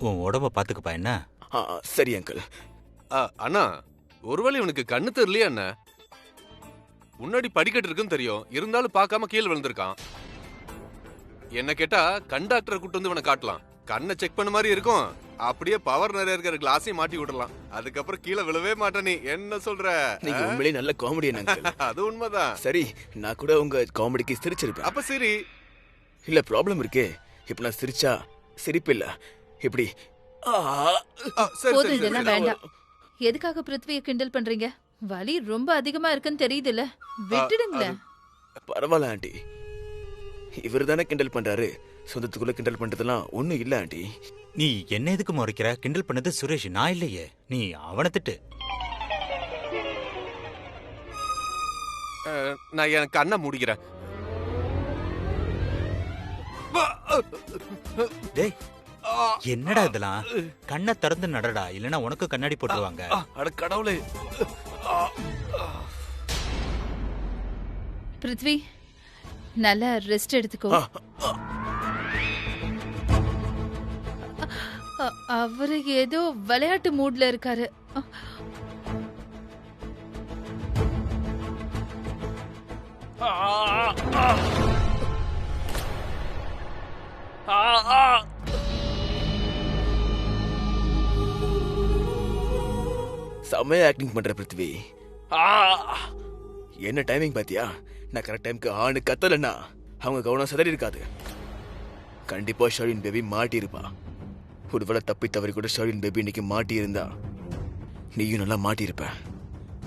உன் உடம்ப பாத்துக்கப்பா என்ன. சரி அங்கிள். அண்ணா ஒருவேளை இவனுக்கு கண்ணு தெரியலையா என்ன? முன்னாடி படிக்கட்டு இருக்குன்னு தெரியும், இருந்தாலும் பார்க்காம கீழே விழுந்திருக்கான். என்ன கேட்டா கண்டாக்டரை கூட்டு வந்து இவனை காட்டலாம், கண்ணை செக் பண்ண மாதிரி இருக்கும், அப்படியே பவர் நிறைய இருக்கிற கிளாஸையும் மாட்டி விடலாம், அதுக்கப்புறம் கீழே விழவே மாட்டேன். நீ என்ன சொல்ற? நீங்க உண்மையிலேயே நல்ல காமெடியன் அங்கிள். அது உண்மைதான். சரி, நான் கூட உங்க காமெடிக்கு சிரிச்சிருப்பேன். அப்ப சரி. இல்ல ப்ராப்ளம் இருக்கே, இப்ப நான் சிரிச்சா சிரிப்பு இல்ல, இப்படி போதும், இதெல்லாம் வேண்டாம். எதுக்காக பிருத்வியை கிண்டல் பண்றீங்க? வலி ரொம்ப அதிகமா இருக்குன்னு தெரியுதுல்ல, விட்டுடுங்களேன். பரவாயில்ல ஆண்டி, இவர் தானே கிண்டல் பண்றாரு, சொந்தத்துக்குள்ள கிண்டல் பண்றதெல்லாம் ஒண்ணும் இல்ல ஆண்டி. நீ என்ன எதுக்கு முறைக்கிற? கிண்டல் பண்ணது சுரேஷ், நான் இல்லையே. நீ அவனை திட்டு. நான் என் கண்ணை மூடிக்கிறேன். டேய், என்னடா இதெல்லாம்? கண்ணை திறந்து நடடா, இல்லனா உனக்கு கண்ணாடி போட்டுருவாங்க. அட கடவுளே. பிருத்வி, நல்லா ரெஸ்ட் எடுத்துக்கோ. அவரு ஏதோ விளையாட்டு மூட்ல இருக்காரு. செம்மையா ஆக்டிங் பண்ற பிருத்வி. என்ன டைமிங் பாத்தியா? நான் கரெக்ட் டைம்க்கு ஆணு கத்தலன்னா அவங்க கவனம் சிதறி இருக்காது. கண்டிப்பா ஷர்வின் பேபி மாட்டி இருப்பா. ஒருவேளை தப்பி தவறி கூட ஷர்வின் பேபி இன்னைக்கு மாட்டி இருந்தா நீயும் நல்லா மாட்டி இருப்ப.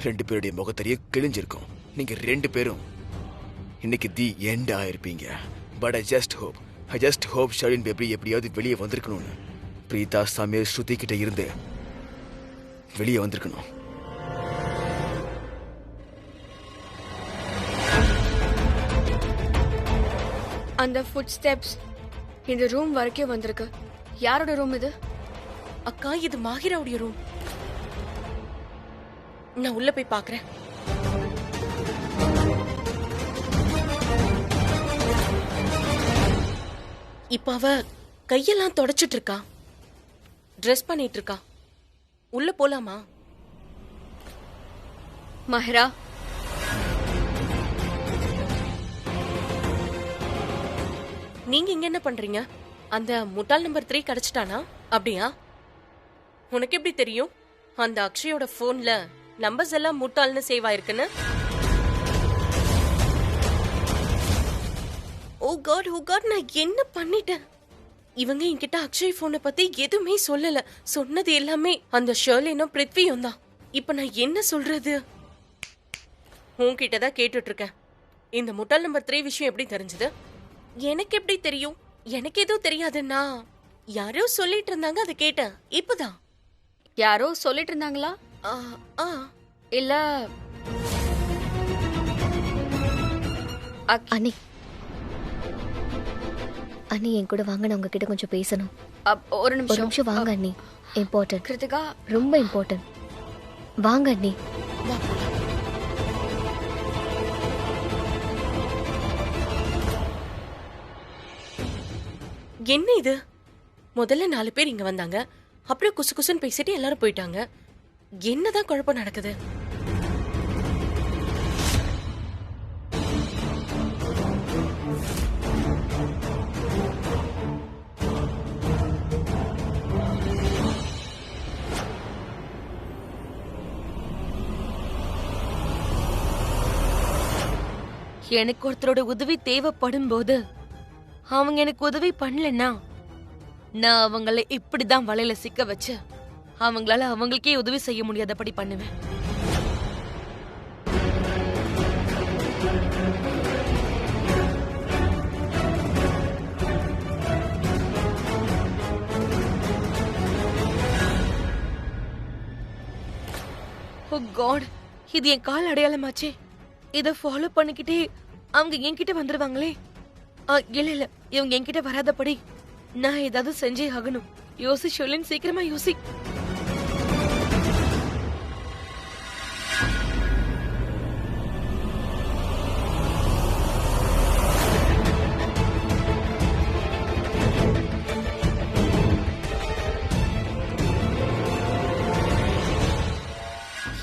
2 பேருடைய முகத்தறியும் கிழிஞ்சிருக்கும். நீங்க 2 பேரும் இன்னைக்கு தி எண்ட் ஆயிருப்பீங்க. But I just hope Sharvin baby எப்படியாவது வெளியே வந்திருக்கணும்னு. பிரீதா, சமீர், ஸ்ருதி கிட்ட இருந்து வெளியே வந்திருக்கணும். அந்த ஃபுட் ஸ்டெப்ஸ் இந்த ரூம் வரைக்கும் வந்திருக்கு. யாரோட ரூம் இது? அக்கா, இது மாஹிராவுடைய ரூம். நான் உள்ள போய் பாக்குறேன். இப்ப அவ கையெல்லாம் தொடச்சிட்டு இருக்கா, ட்ரெஸ் பண்ணிட்டு இருக்கா. உள்ள போலாமா? மாஹிரா, நீங்க இங்க என்ன பண்றீங்க? அந்த முட்டாள் நம்பர் 3 கிடைச்சிட்டானா? அப்படியா? உனக்கு எப்படி தெரியும் அந்த அக்ஷயோட போன்ல நம்பர்ஸ் எல்லாம் முட்டாள்னு சேவ் ஆயிருக்குன்னு? ஓ காட், நான் என்ன பண்ணிட்டேன்? இவங்க என்கிட்ட அக்ஷய் போனை பத்தி எதுவுமே சொல்லல. சொன்னது எல்லாமே அந்த ஷர்லினும் பிருத்வியும் தான். இப்ப நான் என்ன சொல்றது? உன்கிட்டதான் கேட்டுட்டு இருக்கேன். இந்த முட்டாள் நம்பர் 3 விஷயம் எப்படி தெரிஞ்சது? எனக்கு எப்படி தெரியும்? எனக்கு எதுவும் தெரியாதுன்னா யாரோ சொல்லிட்டு இருந்தாங்க, அதை கேட்டேன். இப்பதான். யாரோ சொல்லிட்டு இருந்தாங்களா? இல்ல அண்ணி, அண்ணி என் கூட வாங்க, நான் உங்ககிட்ட கொஞ்சம் பேசணும். ஒரு நிமிஷம் வாங்க அண்ணி. இம்பார்ட்டன்ட், கிருத்திகா, ரொம்ப இம்பார்ட்டன்ட். வாங்க அண்ணி. என்ன இது? முதல்ல 4 பேர் இங்க வந்தாங்க, அப்புறம் குசு குசுன்னு பேசிட்டு எல்லாரும் போயிட்டாங்க. என்னதான் குழப்பம் நடக்குது? எனக்கு ஒருத்தரோட உதவி தேவைப்படும் போது அவங்க எனக்கு உதவி பண்ணலன்னா நான் அவங்கள இப்படிதான் வலையில சிக்க வச்சு அவங்களால அவங்களுக்கே உதவி செய்ய முடியாதபடி பண்ணுவேன். ஓ காட், இது என் கால் அடையாளமாச்சே. இத ஃபாலோ பண்ணிக்கிட்டே அவங்க என்கிட்ட வந்துருவாங்களே. இல்ல, இவங்க என்கிட்ட வராதபடி நான் ஏதாவது செஞ்சே ஆகணும். யோசி ஷர்லின், சீக்கிரமா யோசி.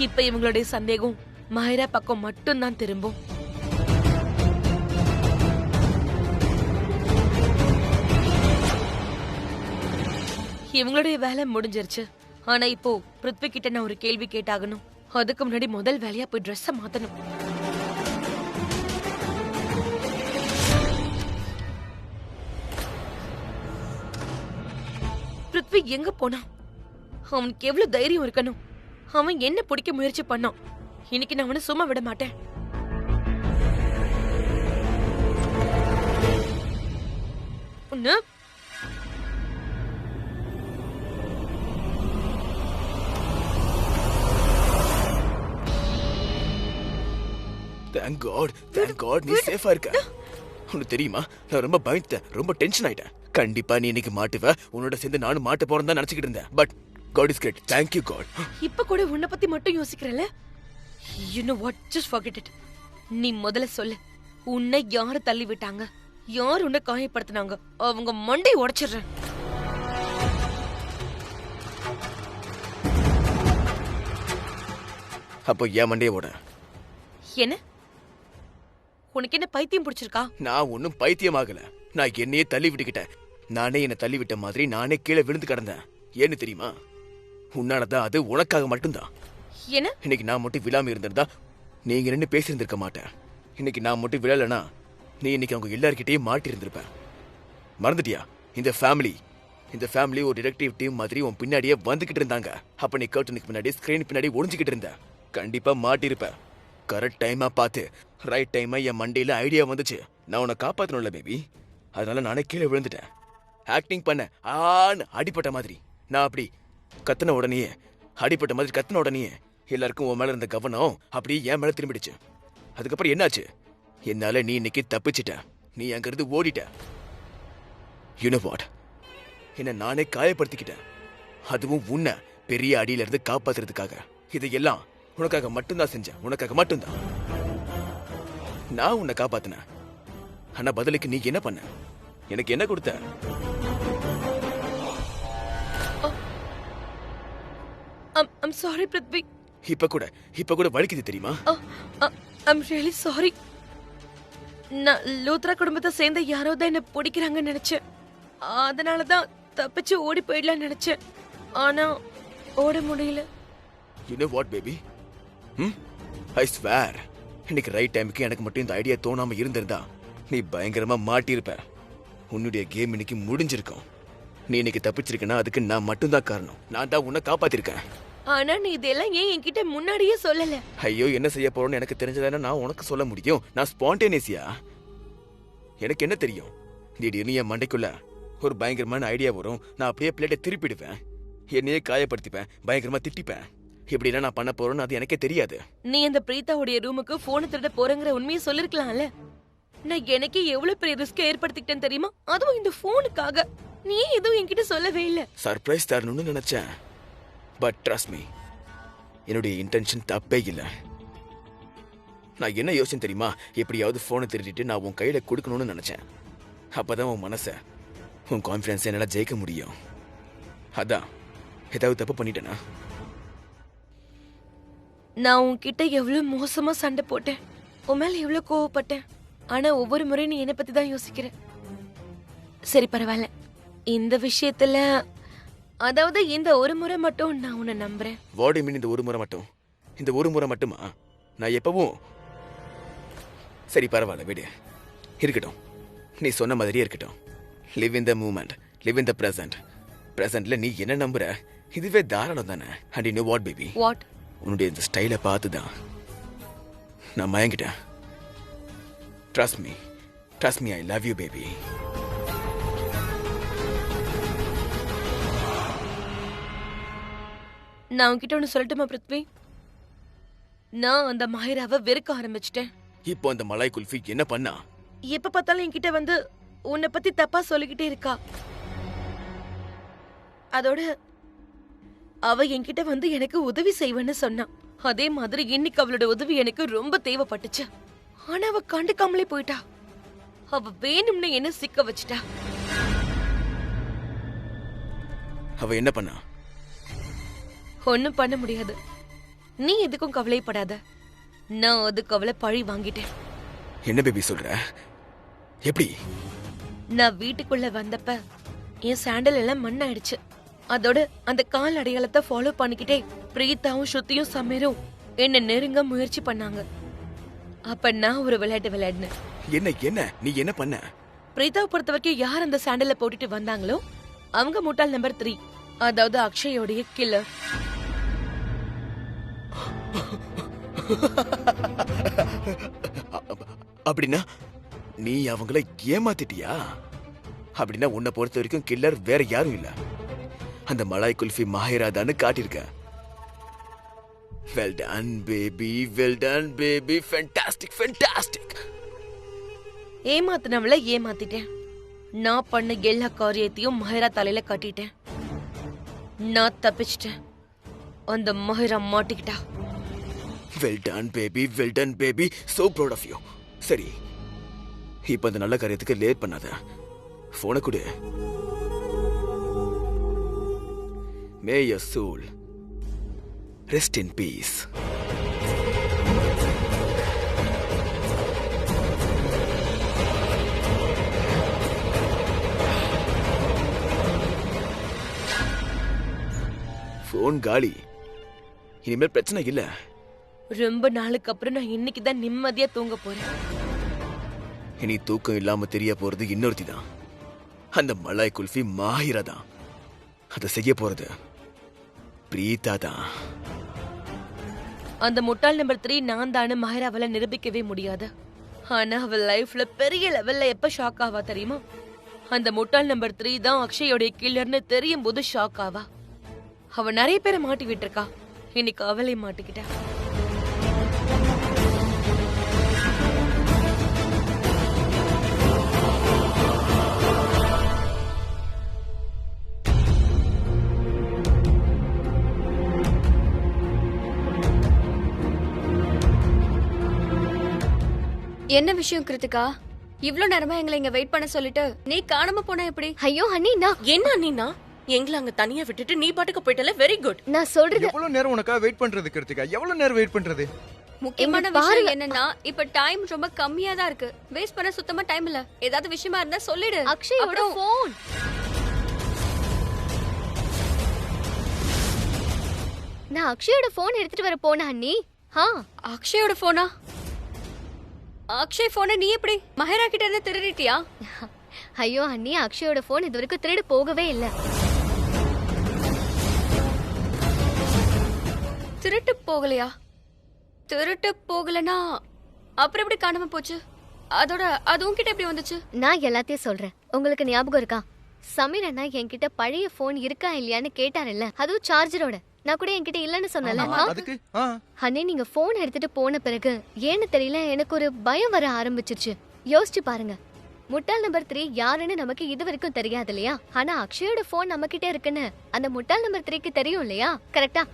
இப்ப இவங்களுடைய சந்தேகம் மாயரா பக்கம் மட்டும்தான் திரும்பும். இவங்களுடைய வேலை முடிஞ்சிருச்சு. ஆனா இப்போ பிருத்வி கிட்ட நான் ஒரு கேள்வி கேட்டாகணும். அதுக்கு முன்னாடி முதல் வேலையா போய் ட்ரெஸ்ஸ மாத்தணும். பிருத்வி எங்க போனா? அவனுக்கு எவ்வளவு தைரியம் இருக்கணும்? அவன் என்ன பிடிக்க முயற்சி பண்ணான். இன்னைக்கு நான் அவனை சும்மா விட மாட்டேன். ஒண்ணு Thank God நீ சேஃபா இருக்க. உனக்கு தெரியுமா, நான் ரொம்ப பயந்துட்டேன், ரொம்ப டென்ஷன் ஆயிட்டேன். கண்டிப்பா நீ இன்னைக்கு மாட்டுவ, உன்னோட சேர்ந்து நானும் மாட்ட போறேன்னு தான் நினைச்சிட்டு இருந்தேன். But God is great. Thank you God. இப்ப கூட உன்னை பத்தி மட்டும் யோசிக்கிறல. You know what? Just forget it. நீ முதல்ல சொல்லு, உன்னை யாரு தள்ளி விட்டாங்க? யார் உன்னை காயப்படுத்தினாங்க? அவங்க மண்டை உடைச்சிடுறேன். அப்போ ஏன் மண்டையை ஓட? என்ன உனக்கு என்ன பைத்தியம் பிடிச்சிருக்கா? நான் ஒன்னும் பைத்தியமாகல. நான் என்னையே தள்ளி விட்டுக்கிட்டேன். நானே என்ன தள்ளி விட்ட மாதிரி நானே கீழே விழுந்து கிடந்தேன். ஏன்னு தெரியுமா? உன்னாலதான். அது உனக்காக மட்டும்தான். என்ன? இன்னைக்கு நான் மட்டும் விழாம இருந்திருந்தா நீங்க நின்று பேசியிருந்திருக்க மாட்டேன். இன்னைக்கு நான் மட்டும் விழலனா நீ இன்னைக்கு அவங்க எல்லார்கிட்டயும் மாட்டி இருந்திருப்ப. மறந்துட்டியா? இந்த ஃபேமிலி ஒரு டிடெக்டிவ் டீம் மாதிரி உன் பின்னாடியே வந்துகிட்டு இருந்தாங்க. அப்ப நீ கர்டனுக்கு பின்னாடி ஸ்கிரீன் பின்னாடி ஒளிஞ்சுக்கிட்டு இருந்த. கண்டிப்பா மாட்டிருப்ப. கரெக்ட் டைமா பார்த்து ரைட் டைமா என் மண்டையில ஐடியா வந்துச்சு. நான் உன்னை காப்பாத்தணும்ல பேபி. அதனால நானே கீழே விழுந்துட்டேன். ஆக்டிங் பண்ண அடிப்பட்ட மாதிரி. நான் அப்படி கத்துன உடனே அடிப்பட்ட மாதிரி கத்துன உடனே எல்லாருக்கும் உன் மேல இருந்த கவனம் அப்படியே என் மேல திரும்பிடுச்சு. அதுக்கப்புறம் என்னாச்சு? என்னால நீ இன்னைக்கு தப்பிச்சிட்ட. நீ அங்கிருந்து ஓடிட்ட. You know what? என்ன நானே காயப்படுத்திக்கிட்டேன். அதுவும் உன்னை பெரிய அடியில இருந்து காப்பாத்துறதுக்காக. இதையெல்லாம் உனக்காக மட்டும்தான் செஞ்சேன். உனக்காக மட்டும்தான் நான் உன்னை காப்பாத்தினேன். ஆனா பதிலுக்கு நீ என்ன பண்ண? எனக்கு என்ன கொடுத்த? I'm sorry Prithvi. இப்ப கூட வலிக்குது தெரியுமா? I'm really sorry. நான் லூத்ரா குடும்பத்தை சேர்ந்த யாரோ தான் என்ன பிடிக்கிறாங்கன்னு நினைச்சேன். அதனாலதான் தப்பிச்சு ஓடி போயிடலாம்னு நினைச்சேன். ஆனா ஓட முடியல. You know what baby? I swear. இன்னைக்கு ரைட் டைமுக்கு எனக்கு மட்டும் இந்த ஐடியா தோணாம இருந்திருந்தா நீ பயங்கரமா மாட்டியிருப்ப. உன்னுடைய கேம் இன்னைக்கு முடிஞ்சிருக்கும். நீ இன்னைக்கு தப்பிச்சிருக்கனா அதுக்கு நான் மட்டும்தான் காரணம். நான் தான் உன்னை காப்பாத்திருக்கேன். ஆனா நீ இதெல்லாம் ஏன் என்கிட்ட முன்னாடியே சொல்லல? ஐயோ, என்ன செய்ய போறோம்னு எனக்கு தெரிஞ்சதானே நான் உனக்கு சொல்ல முடியும். நான் ஸ்பான்டேனியஸியா. எனக்கு என்ன தெரியும்? திடீர்னு என் மண்டைக்குள்ள ஒரு பயங்கரமான ஐடியா வரும். நான் அப்படியே பிளேட்டை திருப்பிடுவேன். என்னையே காயப்படுத்திப்பேன். பயங்கரமா திட்டிப்பேன். இப்படிலாம் நான் பண்ண போறேன்னு அது எனக்கே தெரியாது. நீ அந்த பிரீதாவுடைய ரூமுக்கு போன் திருட போறேங்கிற உண்மையை சொல்லிருக்கலாம்ல. நான் எனக்கே எவ்வளவு பெரிய ரிஸ்க் ஏற்படுத்திக்கிட்டேன்னு தெரியுமா? அதுவும் இந்த போனுக்காக. நீ எதுவும் என்கிட்ட சொல்லவே இல்ல. சர்ப்ரைஸ் தரணும்னு நினைச்சேன். பட் ட்ரஸ்ட் மீ, என்னுடைய இன்டென்ஷன் தப்பே இல்லை. நான் என்ன யோசிச்சேன் தெரியுமா? எப்படியாவது போனை திருடிட்டு நான் உன் கையில கொடுக்கணும்னு நினைச்சேன். அப்பதான் உன் மனச, உன் கான்ஃபிடன்ஸ் என்னால ஜெயிக்க முடியும். அதான் ஏதாவது தப்பு பண்ணிட்டேனா? நான் உன்கிட்ட எவ்வளவு மோசமா சண்டை போட்டேன். உன் மேல எவ்வளவு கோவப்பட்டேன். ஆனா ஒவ்வொரு முறை நீ என்னை பத்தி தான் யோசிக்கிற. சரி பரவாயில்ல. இந்த விஷயத்துல, அதாவது இந்த ஒரு முறை மட்டும் நான் உன்னை நம்புறேன். வாட் யூ மீன் இந்த ஒரு முறை மட்டும்? இந்த ஒரு முறை மட்டுமா? நான் எப்பவும். சரி பரவாயில்ல, விடு. இருக்கட்டும், நீ சொன்ன மாதிரியே இருக்கட்டும். Live in the moment, live in the present. பிரசன்ட்ல நீ என்ன நம்புற? இதுவே தாராளம் தானே. And you know what baby? What? உன்னுடைய இந்த ஸ்டைலை பார்த்துதான் நான் மயங்கிட்டேன். Trust me, I love you baby. நான் உன்கிட்ட ஒண்ணு சொல்லட்டுமா பிருத்வி? நான் அந்த மாயிராவை வெறுக்க ஆரம்பிச்சிட்டேன். இப்போ அந்த மலாய் குல்ஃபி என்ன பண்ணா? எப்ப பார்த்தாலும் என்கிட்ட வந்து உன்னை பத்தி தப்பா சொல்லிக்கிட்டே இருக்கா. அதோட அவ என்கிட்ட வந்து எனக்கு உதவி செய்வேன்னு சொன்னா. அதே மாதிரி இன்னைக்கு அவளோட உதவி எனக்கு ரொம்ப தேவைப்பட்டுச்சு. ஆனா அவ கண்டுக்காமலே போயிட்டா. அவ வேணும்னு என்ன சிக்க வச்சிட்டா. அவ என்ன பண்ணா? ஒண்ணும் பண்ண முடியாது. நீ எதுக்கும் கவலைப்படாத. நான் அதுக்கு அவளை பழி வாங்கிட்டேன். என்ன பேபி சொல்ற? எப்படி? நான் வீட்டுக்குள்ள வந்தப்ப என் சாண்டல் எல்லாம் மண்ணாயிடுச்சு. அதோட அந்த கால் அடையாளத்தை ஃபாலோ பண்ணிக்கிட்டே பிரீத்தாவும் ஸ்ருதியும் சமீரும் என்ன நெருங்க முயற்சி பண்ணாங்க. அப்ப நான் ஒரு விளையாட்டு விளையாடினேன். என்ன நீ என்ன பண்ண? பிரீத்தாவை பொறுத்த வரைக்கும் யார் அந்த சாண்டலை போட்டுட்டு வந்தாங்களோ அவங்க முட்டாள் நம்பர் 3, அதாவது அக்ஷயோடைய கில்லர். அப்படின்னா நீ அவங்கள ஏமாத்திட்டியா? அப்படின்னா உன்னை பொறுத்த வரைக்கும் கில்லர் வேற யாரும் இல்ல, அந்த மலாய் குல்ஃபி மாஹிரா தான்னு காட்டியிருக்க. Well done baby, well done baby, fantastic fantastic. ஏமாத்தினவள ஏமாத்திட்டேன். நான் பண்ண எல்லா காரியத்தையும் மஹிரா தலையில கட்டிட்டேன். நான் தப்பிச்சிட்டேன். அந்த மஹிரா மாட்டிக்கிட்டா. Well done baby, well done baby, so proud of you. சரி, இப்ப அந்த நல்ல காரியத்துக்கு லேட் பண்ணாத. போனை கொடு. May your soul rest in peace. Phone காலி. இனிமேல் பிரச்சனை இல்ல. ரொம்ப நாளுக்கு அப்புறம் நான் இன்னைக்கு தான் நிம்மதியா தூங்க போறேன். இனி தூக்கம் இல்லாம தெரிய போறது இன்னொருத்தி தான், அந்த மலாய் குல்ஃபி மாஹிரா தான். அதை செய்ய போறது பிரீதா தான். அந்த முட்டாள் நம்பர் 3 நான் தானு மஹிராவால நிரூபிக்கவே முடியாது. ஆனா அவள் லைஃப்ல பெரிய லெவல்ல எப்ப ஷாக் ஆவா தெரியுமா? அந்த முட்டாள் நம்பர் 3 தான் அக்ஷயோடைய கில்லர்னு தெரியும் போது ஷாக் ஆவா. அவ நிறைய பேரை மாட்டி விட்டுருக்கா. இன்னைக்கு அவளை மாட்டிக்கிட்டா. என்ன விஷயம் கிருத்திகா? இவ்ளோ நேரமா எங்களை இங்க வெயிட் பண்ண சொல்லிட்டு நீ காணாம போனா எப்படி? ஐயோ அண்ணி, என்ன நீனா எங்களை அங்க தனியா விட்டுட்டு நீ பாட்டுக்கு போயிட்டல? Very good. நான் சொல்றது எவ்வளவு நேரம் உனக்காக வெயிட் பண்றது கிருத்திகா? எவ்வளவு நேரம் வெயிட் பண்றது? முக்கியமான இங்க பாருங்க. விஷயம் என்னன்னா இப்ப டைம் ரொம்ப கம்மியா தான் இருக்கு. வேஸ்ட் பண்ண சுத்தமா டைம் இல்ல. ஏதாவது விஷயமா இருந்தா சொல்லிடு. அக்ஷயோட அப்புறம் போன். நான் அக்ஷயோட போன் எடுத்துட்டு வர போனா அண்ணி. அக்ஷயோட போனா? அக்ஷய் போனை நீ எப்படி மஹிரா கிட்ட இருந்து திருடிட்டியா? ஐயோ அண்ணி, அக்ஷயோட போன் இது வரைக்கும் திருடு போகவே இல்ல. திருட்டு போகலையா? திருட்டு போகலனா அப்புறம் எப்படி காணாம போச்சு? அதோட அது உன்கிட்ட எப்படி வந்துச்சு? நான் எல்லாத்தையும் சொல்றேன். உங்களுக்கு ஞாபகம் இருக்கா? சமீர் அண்ணா என்கிட்ட பழைய போன் இருக்கா இல்லையான்னு கேட்டாருல்ல, அதுவும் சார்ஜரோட. நான் கூட என்கிட்ட இல்லன்னு சொன்னல. அதுக்கு அண்ணே, நீங்க போன் எடுத்துட்டு போன பிறகு ஏன்னு தெரியல எனக்கு ஒரு பயம் வர ஆரம்பிச்சிருச்சு. யோசிச்சு பாருங்க, முட்டாள் நம்பர் 3 யாருன்னு நமக்கு இது வரைக்கும் தெரியாது இல்லையா? ஆனா அக்ஷயோட போன் நம்ம கிட்ட இருக்குன்னு அந்த முட்டாள் நம்பர் 3க்கு தெரியும் இல்லையா? கரெக்டா?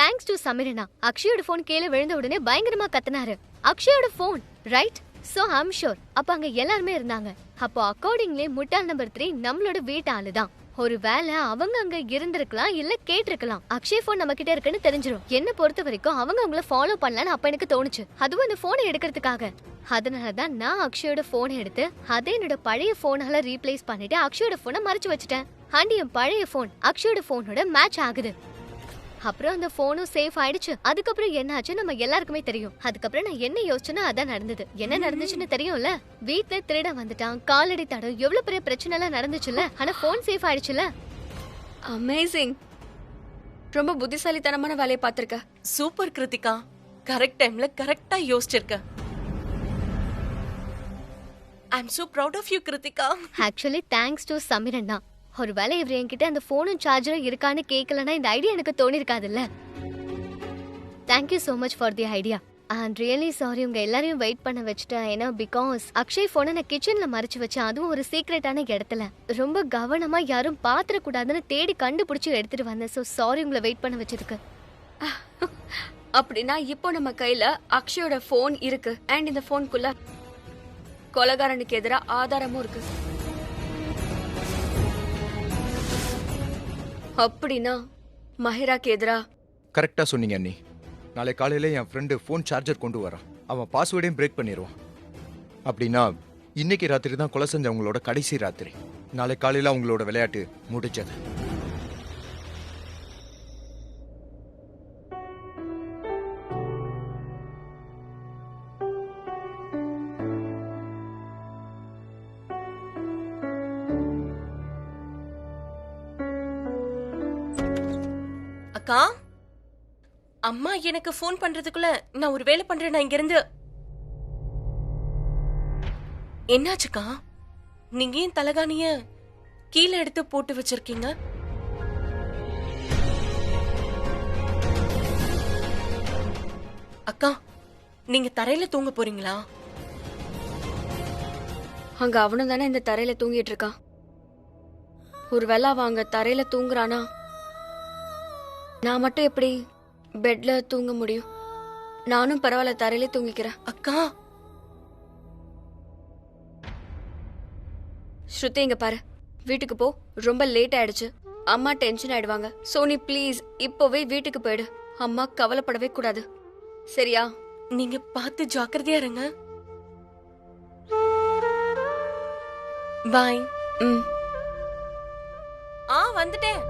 தேங்க்ஸ் டு சமீரனா. அக்ஷயோட போன் கீழே விழுந்த உடனே பயங்கரமா கத்துனாரு. அக்ஷயோட phone, right? So I'm sure அப்ப அங்க எல்லாருமே இருந்தாங்க. அப்போ அக்கார்டிங்லி முட்டாள் நம்பர் 3 நம்மளோட வீட்டு ஆளுதான். ஒரு வேளை அவங்க அங்க இருந்திருக்கலாம், இல்ல கேட்டிருக்கலாம். அக்ஷய் போன் நம்ம கிட்ட இருக்குன்னு தெரிஞ்சிடும். என்ன பொறுத்த வரைக்கும் அவங்க அவங்கள ஃபாலோ பண்ணலான்னு அப்ப எனக்கு தோணுச்சு. அதுவும் அந்த போனை எடுக்கிறதுக்காக. அதனாலதான் நான் அக்ஷயோட போனை எடுத்து அதை என்னோட பழைய போனால ரீப்ளேஸ் பண்ணிட்டு அக்ஷயோட போனை மறைச்சு வச்சுட்டேன். அண்ட் என் பழைய போன் அக்ஷயோட போனோட மேட்ச் ஆகுது. அப்புறம் அந்த போனும் சேஃப் ஆயிடுச்சு. அதுக்கப்புறம் என்ன ஆச்சு நம்ம எல்லாருக்குமே தெரியும். அதுக்கப்புறம் நான் என்ன யோசிச்சேன்னா அதான் நடந்தது. என்ன நடந்துச்சுன்னு தெரியும்ல? வீட்டுல திருட வந்துட்டான், காலடி தடம், எவ்வளவு பெரிய பிரச்சனை எல்லாம் நடந்துச்சுல. ஆனா போன் சேஃப் ஆயிடுச்சுல. அமேசிங். ரொம்ப புத்திசாலித்தனமான வேலையை பார்த்திருக்க. சூப்பர் கிருத்திகா. கரெக்ட் டைம்ல கரெக்டா யோசிச்சிருக்க. I am so proud of you Kiruthika. Actually thanks to Sameer அண்ணா. ஒருவேளை இவர் என்கிட்ட அந்த போனும் சார்ஜரும் இருக்கான்னு கேட்கலன்னா இந்த ஐடியா எனக்கு தோணிருக்காதுல்ல. Thank you so much for the idea. And really sorry உங்க எல்லாரையும் வெயிட் பண்ண வச்சுட்டேன். ஏன்னா பிகாஸ் அக்ஷய் போனை நான் கிச்சன்ல மறைச்சு வச்சேன், அதுவும் ஒரு சீக்ரெட்டான இடத்துல. ரொம்ப கவனமா யாரும் பாத்திரக்கூடாதுன்னு தேடி கண்டுபிடிச்சு எடுத்துட்டு வந்தேன். ஸோ சாரி உங்களை வெயிட் பண்ண வச்சதுக்கு. அப்படின்னா இப்போ நம்ம கையில அக்ஷயோட போன் இருக்கு. அண்ட் இந்த போனுக்குள்ள கொலைகாரனுக்கு எதிராக ஆதாரமும் இருக்கு. அப்படின்னா மஹிராக்கு எதிரா கரெக்டா சொன்னீங்க அண்ணி. நாளை காலையில என் ஃப்ரெண்டு ஃபோன் சார்ஜர் கொண்டு வரான். அவன் பாஸ்வேர்டையும் பிரேக் பண்ணிடுவான். அப்படின்னா இன்னைக்கு ராத்திரி தான் கொலை செஞ்சவங்களோட கடைசி ராத்திரி. நாளை காலையில அவங்களோட விளையாட்டு முடிஞ்சது. அக்கா, அம்மா எனக்கு ஃபோன் பண்றதுக்குள்ள நான் ஒரு வேலை பண்றேன். நான் இங்க இருந்து. என்னாச்சுக்கா? நீங்க ஏன் தலகாணிய கீழே எடுத்து போட்டு வச்சிருக்கீங்க? அக்கா, நீங்க தரையில தூங்க போறீங்களா? அங்க அவனும் தானே இந்த தரையில தூங்கிட்டு இருக்கான். ஒருவேளை அவன் அங்க தரையில தூங்குறானா, நான் மட்டும் எப்படி பெட்ல தூங்க முடியும்? நானும் பரவாயில்ல, தரையில தூங்கிக்கிறேன். அக்கா, ஸ்ருதி இங்க பாரு, வீட்டுக்கு போ. ரொம்ப லேட் ஆயிடுச்சு. அம்மா டென்ஷன் ஆயிடுவாங்க. சோனி ப்ளீஸ் இப்போவே வீட்டுக்கு போயிடு. அம்மா கவலைப்படவே கூடாது, சரியா? நீங்க பார்த்து ஜாக்கிரதையா இருங்க. பாய். ம். வந்துட்டேன்.